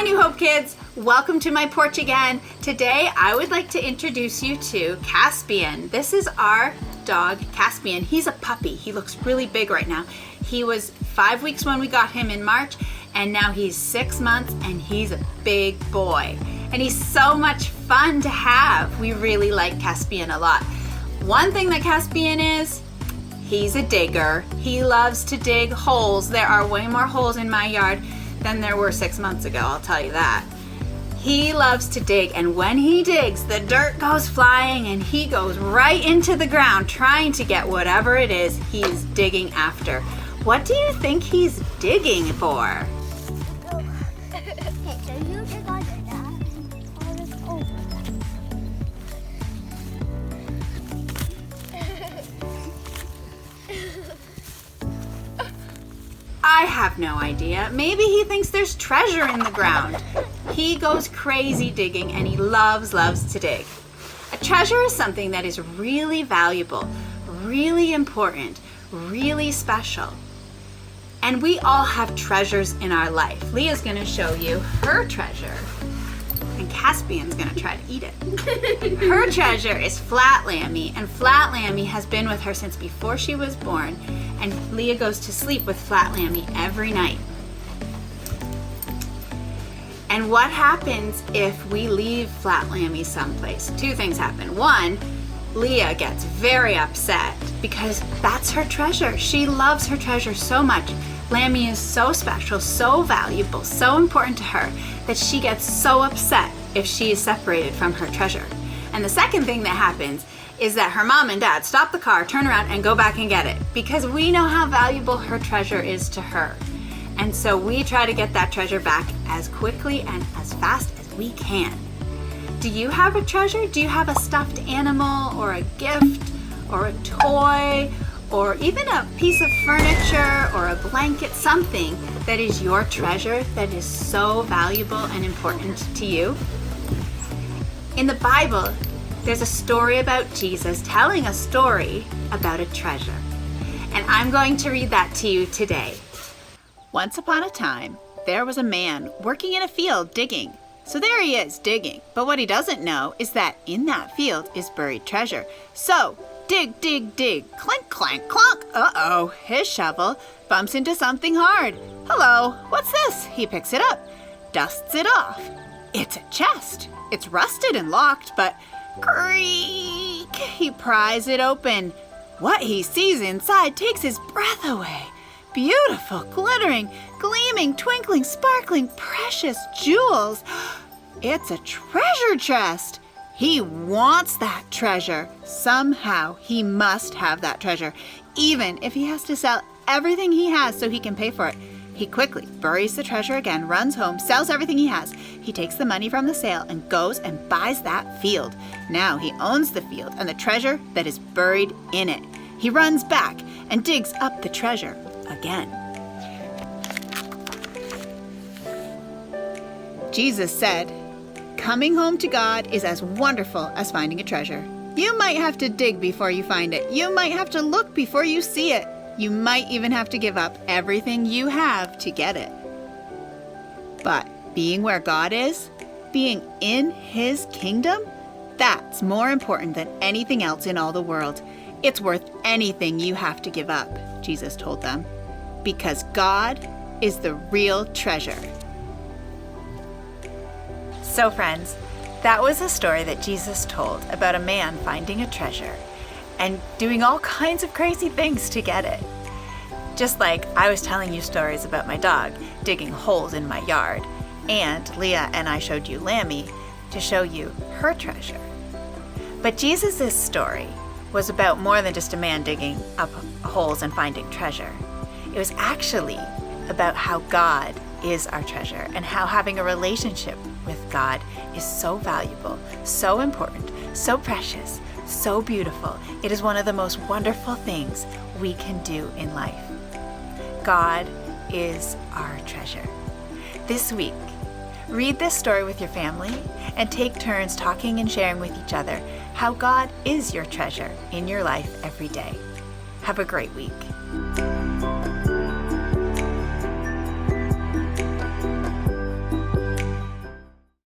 New Hope kids, welcome to my porch again. Today I would like to introduce you to Caspian. This is our dog Caspian. He's a puppy. He looks really big right now. He was 5 weeks when we got him in March, and now he's 6 months and he's a big boy. And he's so much fun to have. We really like Caspian a lot. One thing that Caspian is, he's a digger. He loves to dig holes. There are way more holes in my yard than there were 6 months ago, I'll tell you that. He loves to dig, and when he digs, the dirt goes flying and he goes right into the ground trying to get whatever it is he's digging after. What do you think he's digging for? I have no idea. Maybe he thinks there's treasure in the ground. He goes crazy digging and he loves to dig. A treasure is something that is really valuable, really important, really special. And we all have treasures in our life. Leah's gonna show you her treasure, and Caspian's gonna try to eat it. Her treasure is Flat Lammy, and Flat Lammy has been with her since before she was born, and Leah goes to sleep with Flat Lammy every night. And what happens if we leave Flat Lammy someplace? Two things happen. One, Leah gets very upset because that's her treasure. She loves her treasure so much. Lammy is so special, so valuable, so important to her that she gets so upset if she is separated from her treasure. And the second thing that happens is that her mom and dad stop the car, turn around, and go back and get it because we know how valuable her treasure is to her. And so we try to get that treasure back as quickly and as fast as we can. Do you have a treasure? Do you have a stuffed animal or a gift or a toy or even a piece of furniture or a blanket, something that is your treasure that is so valuable and important to you? In the Bible, there's a story about Jesus telling a story about a treasure. And I'm going to read that to you today. Once upon a time, there was a man working in a field digging. So there he is digging. But what he doesn't know is that in that field is buried treasure. So dig, dig, dig, clink, clank, clonk. Uh-oh, his shovel bumps into something hard. Hello, what's this? He picks it up, dusts it off. It's a chest. It's rusted and locked, but creak, he pries it open. What he sees inside takes his breath away. Beautiful, glittering, gleaming, twinkling, sparkling, precious jewels. It's a treasure chest. He wants that treasure. Somehow he must have that treasure, even if he has to sell everything he has so he can pay for it. He quickly buries the treasure again, runs home, sells everything he has. He takes the money from the sale and goes and buys that field. Now he owns the field and the treasure that is buried in it. He runs back and digs up the treasure again. Jesus said, "Coming home to God is as wonderful as finding a treasure. You might have to dig before you find it. You might have to look before you see it. You might even have to give up everything you have to get it. But being where God is, being in His kingdom, that's more important than anything else in all the world. It's worth anything you have to give up," Jesus told them, because God is the real treasure. So friends, that was a story that Jesus told about a man finding a treasure and doing all kinds of crazy things to get it. Just like I was telling you stories about my dog digging holes in my yard, and Leah and I showed you Lammy to show you her treasure. But Jesus' story was about more than just a man digging up holes and finding treasure. It was actually about how God is our treasure and how having a relationship with God is so valuable, so important, so precious, so beautiful. It is one of the most wonderful things we can do in life. God is our treasure. This week, read this story with your family and take turns talking and sharing with each other how God is your treasure in your life every day. Have a great week.